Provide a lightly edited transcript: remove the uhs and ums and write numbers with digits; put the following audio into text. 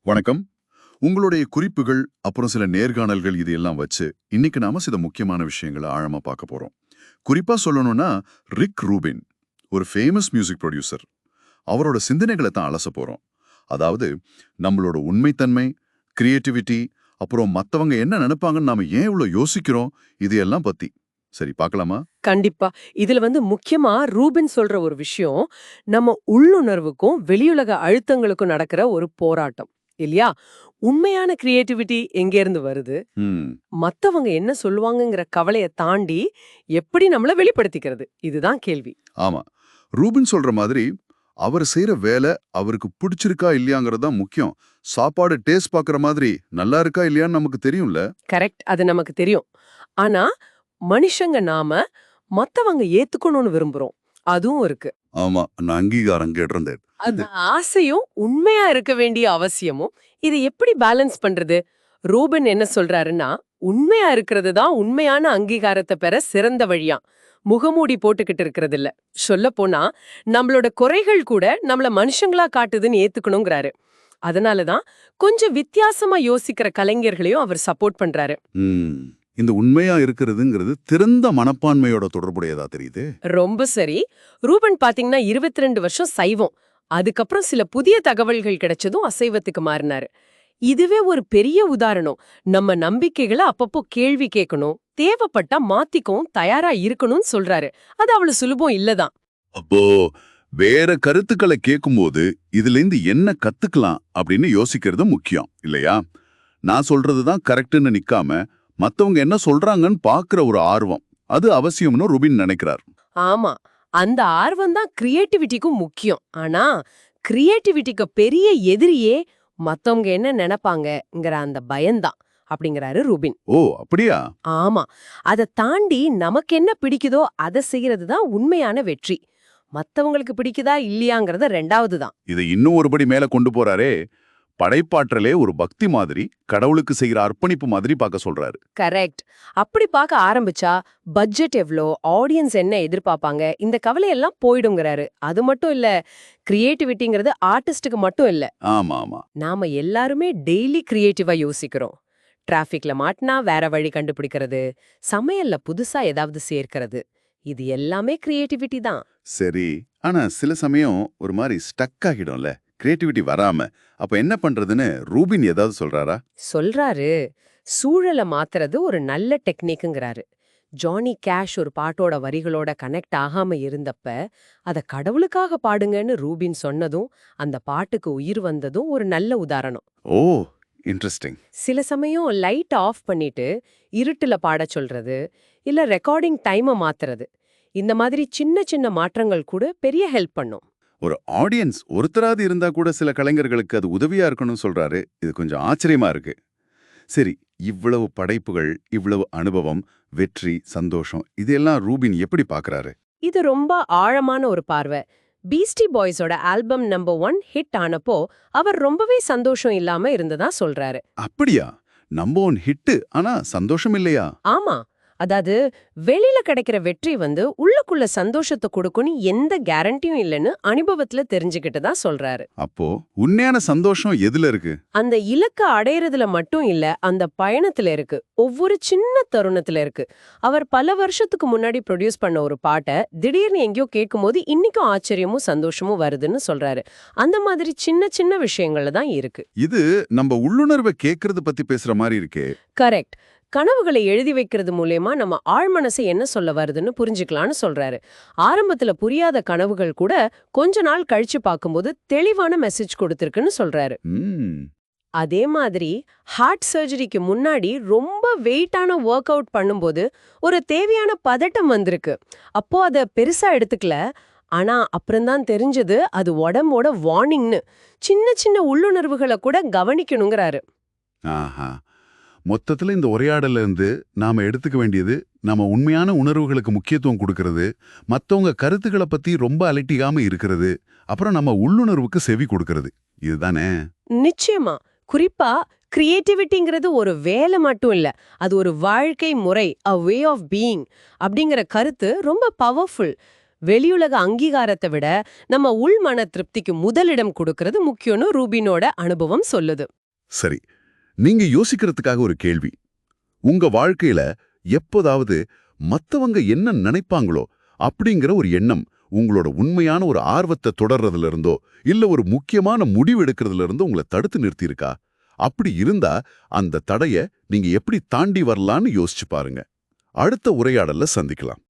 வணக்கம். உங்களுடைய குறிப்புகள், அப்புறம் சில நேர்காணல்கள் இது எல்லாம் வச்சு, இன்னைக்கு நாம சில முக்கியமான விஷயங்கள ஆழமா பார்க்க போறோம். குறிப்பா சொல்லணும்னா, ரிக் ரூபின், ஒரு ஃபேமஸ் மியூசிக் ப்ரொடியூசர். அவரோட சிந்தனைகளை தான் அலச போறோம். அதாவது, நம்மளோட உண்மைத்தன்மை, கிரியேட்டிவிட்டி, அப்புறம் மத்தவங்க என்ன நினைப்பாங்கன்னு நாம ஏன் இவ்ளோ யோசிக்கிறோம், இது எல்லாம் பத்தி. சரி பார்க்கலாமா? கண்டிப்பா. இதுல முக்கியமா ரூபின் சொல்ற ஒரு விஷயம், நம்ம உள்ளுணர்வுக்கும், வெளியுலக அழுத்தங்களுக்கும் நடக்கிற ஒரு போராட்டம். இல்லையா? உண்மையான கிரியேட்டிவிட்டி எங்கேருந்து வருது? ம். மத்தவங்க என்ன சொல்லுவாங்கங்கிற கவலைய தாண்டி, எப்படி நம்மள வெளிப்படுத்திக்கிறது? இதுதான் கேள்வி. ஆமா. ரூபின் சொல்ற மாதிரி, அவர் செய்யற வேலை அவருக்கு பிடிச்சிருக்கா இல்லையாங்கிறது தான் முக்கியம். சாப்பாடு டேஸ்ட் பார்க்குற மாதிரி நல்லா இருக்கா இல்லையான்னு நமக்கு தெரியும்ல. கரெக்ட். அது நமக்கு தெரியும். ஆனா, மனுஷங்க நாம மத்தவங்க ஏத்துக்கணும்னு விரும்புறோம். அதுவும் இருக்கு. ஆமா. நான் அங்கீகாரம் கேட்டிருந்தேன். அந்த ஆசையும் உண்மையா இருக்க வேண்டிய அவசியமும் இதை எப்படி பேலன்ஸ் பண்றது? ரூபன் என்ன சொல்றாருன்னா, உண்மையா இருக்கிறது தான் உண்மையான அங்கீகாரத்தை பெற சிறந்த வழியா. முகமூடி போட்டுக்கிட்டு இருக்கிறது இல்ல. சொல்லப் போனா நம்மளோட குறைகள் கூட நம்மள மனுஷங்களா காட்டுதுன்னு ஏத்துக்கணுங்கிறாரு. அதனாலதான் கொஞ்சம் வித்தியாசமா யோசிக்கிற கலைஞர்களையும் அவர் சப்போர்ட் பண்றாரு. ம். இந்த உண்மையா இருக்கிறதுங்கிறது திறந்த மனப்பான்மையோட தொடர்புடையதா தெரியுது. ரொம்ப சரி. ரூபன் பாத்தீங்கன்னா 22 வருஷம் சைவம். அதுக்கப்புறம் சில புதிய தகவல்கள் கிடைச்சதும் அசைவத்துக்கு மாறினாரு. இதுவே ஒரு பெரிய உதாரணம். நம்ம நம்பிக்கைகளை அப்பப்போ கேள்வி கேட்கணும், தேவைப்பட்டா மாத்திக்கவும் தயாரா இருக்கணும்னு சொல்றாரு. அது அவ்வளவு சுலபம் இல்லதான். அப்போ வேற கருத்துக்களை கேட்கும்போது இதுல இருந்து என்ன கத்துக்கலாம் அப்படின்னு யோசிக்கிறது முக்கியம் இல்லையா? நான் சொல்றதுதான் கரெக்ட்னு நிக்காம மத்தவங்க என்ன சொல்றாங்கன்னு பாக்குற ஒரு ஆர்வம், அது அவசியம்னு ருபின் நினைக்கிறார். ஆமா. அந்த ஆர்வம் தான் கிரியேட்டிவிட்டிக்கும் முக்கியம். ஆனா, கிரியேட்டிவிட்டிக்கு பெரிய எதிரியே மத்தவங்க என்ன நினைப்பாங்கங்கிற அந்த பயம்தான் அப்படிங்கிறாரு ரூபின். ஓ அப்படியா? ஆமா. அத தாண்டி நமக்கு என்ன பிடிக்குதோ அத செய்யறது தான் உண்மையான வெற்றி. மத்தவங்களுக்கு பிடிக்குதா இல்லையாங்கிறது 2வது தான். இதை இன்னும் ஒருபடி மேல கொண்டு போறாரே, படைப்பாற்றலே ஒரு பக்தி மாதிரி, கடவுளுக்கு செய்யற அர்ப்பணிப்பு மாதிரி பார்க்க சொல்றாரு. கரெக்ட். அப்படி பார்க்க ஆரம்பிச்சா பட்ஜெட் எவ்ளோ, ஆடியன்ஸ் என்ன எதிர்பார்ப்பாங்க, இந்த கவலையெல்லாம் போயிடுங்கிறாரு. அது மட்டும் இல்ல, கிரியேட்டிவிட்டிங்கிறது ஆர்டிஸ்டுக்கு மட்டும் இல்ல. ஆமா ஆமா. நாம எல்லாருமே டெய்லி கிரியேட்டிவா யோசிக்கிறோம். டிராஃபிக்ல மாட்டினா வேற வழி கண்டுபிடிக்கிறது, சமையல்ல புதுசா ஏதாவது சேர்க்கிறது, இது எல்லாமே கிரியேட்டிவிட்டி தான். சரி. ஆனா சில சமயம் ஒரு மாதிரி ஸ்டக் ஆகிடும்ல, கிரியேட்டிவிட்டி வராம. அப்ப என்ன பண்றதுன்னு ரூபின் ஏதாவது சொல்றாரா? சொல்றாரு, சூழல மாத்துறது ஒரு நல்ல டெக்னிக்குங்கிறாரு. ஜானி கேஷ் ஒரு பாட்டோட வரிகளோட கனெக்ட் ஆகாம இருந்தப்ப, அத கடவுளுக்காக பாடுங்கன்னு ரூபின் சொன்னதும், அந்த பாட்டுக்கு உயிர் வந்ததும் ஒரு நல்ல உதாரணம். ஓ இன்ட்ரெஸ்டிங். சில சமயம் லைட் ஆஃப் பண்ணிட்டு இருட்டுல பாடச் சொல்றது, இல்ல ரெக்கார்டிங் டைமை மாத்துறது, இந்த மாதிரி சின்ன சின்ன மாற்றங்கள் கூட பெரிய ஹெல்ப் பண்ணும். ஒரு ஆடியன்ஸ் ஒருத்தராவது இருந்தா கூட சில கலைஞர்களுக்கு அது உதவியா இருக்கணும்னு சொல்றாரு. இது கொஞ்சம் ஆச்சரியமா இருக்கு. சரி, இவ்வளவு படைப்புகள், இவ்வளவு அனுபவம், வெற்றி, சந்தோஷம் இதெல்லாம் ரூபின் எப்படி பார்க்கறாரு? இது ரொம்ப ஆழமான ஒரு பார்வை. பீஸ்டி பாய்ஸோட ஆல்பம் நம்பர் 1 ஹிட் ஆனப்போ அவர் ரொம்பவே சந்தோஷம் இல்லாம இருந்ததா சொல்றாரு. அப்படியா? நம்பர் 1 ஹிட், ஆனா சந்தோஷம் இல்லையா? ஆமா. அதாவது வெளியில கிடைக்கிற வெற்றி உள்ளுக்குள்ள சந்தோஷத்தை கொடுக்கும்னு எந்த கேரண்டியும் இல்லைன்னு அனுபவத்துல தெரிஞ்சுக்கிட்டு தான் சொல்றாரு. அப்போ உண்மையான சந்தோஷம் எதுல இருக்கு? அந்த இலக்க அடையறதுல மட்டும் இல்ல, அந்த பயணத்துல இருக்கு. ஒவ்வொரு சின்ன தருணத்துல இருக்கு. அவர் பல வருஷத்துக்கு முன்னாடி ப்ரொடியூஸ் பண்ண ஒரு பாட்டை திடீர்னு எங்கேயோ கேட்கும்போது இன்னைக்கும் ஆச்சரியமும் சந்தோஷமும் வருதுன்னு சொல்றாரு. அந்த மாதிரி சின்ன சின்ன விஷயங்கள்ல தான் இருக்கு. இது நம்ம உள்ளுணர்வை கேட்கறது பத்தி பேசுற மாதிரி இருக்கே. கரெக்ட். கனவுகளை எழுதி வைக்கிறது மூலமா நம்ம ஆழ்மனசை என்ன சொல்ல வருதுன்னு புரிஞ்சுக்கலாம்னு சொல்றாரு. ஆரம்பத்துல புரியாத கனவுகள் கூட கொஞ்ச நாள் கழிச்சு பார்க்கும்போது தெளிவான மெசேஜ் கொடுத்திருக்குன்னு சொல்றாரு. ம். அதே மாதிரி ஹார்ட் சர்ஜரிக்கு முன்னாடி ரொம்ப வெயிட்டான ஒர்க் அவுட் பண்ணும்போது ஒரு தேவையான பதட்டம் வந்திருக்கு. அப்போ அத பெருசா எடுத்துக்கல. ஆனா அப்புறம்தான் தெரிஞ்சது அது உடம்போட வார்னிங்னு. சின்ன சின்ன உள்ளுணர்வுகளை கூட கவனிக்கணுங்கிறாரு. ஆஹா. மொத்தத்துல இந்த உரையாடல்ல இருந்து நாம எடுத்துக்க வேண்டியது, நாம உண்மையான உணர்வுகளுக்கு முக்கியத்துவம் கொடுக்கறது, மத்தவங்க கருத்துக்களை பத்தி ரொம்ப அலட்டிக்காம இருக்கிறது, அப்புறம் நம்ம உள்ளுணர்வுக்கு செவி கொடுக்கறது. இதுதானே? நிச்சயமா. குறிப்பா கிரியேட்டிவிட்டிங்கிறது ஒரு வேலை மட்டும் இல்ல, அது ஒரு வாழ்க்கை முறை, a way of being அப்படிங்கிற கருத்து ரொம்ப பவர்ஃபுல். வெளியுலக அங்கீகாரத்தை விட நம்ம உள் மன திருப்திக்கு முதலிடம் கொடுக்கறது முக்கியம்னு ரூபினோட அனுபவம் சொல்லுது. சரி, நீங்க யோசிக்கிறதுக்காக ஒரு கேள்வி. உங்க வாழ்க்கையில எப்போதாவது மத்தவங்க என்ன நினைப்பாங்களோ அப்படிங்கிற ஒரு எண்ணம் உங்களோட உண்மையான ஒரு ஆர்வத்தை தொடர்றதுல இருந்தோ இல்ல ஒரு முக்கியமான முடிவு எடுக்கிறதுல இருந்தோ உங்களை தடுத்து நிறுத்தியிருக்கா? அப்படி இருந்தா அந்த தடைய நீங்க எப்படி தாண்டி வரலான்னு யோசிச்சு பாருங்க. அடுத்த உரையாடல்ல சந்திக்கலாம்.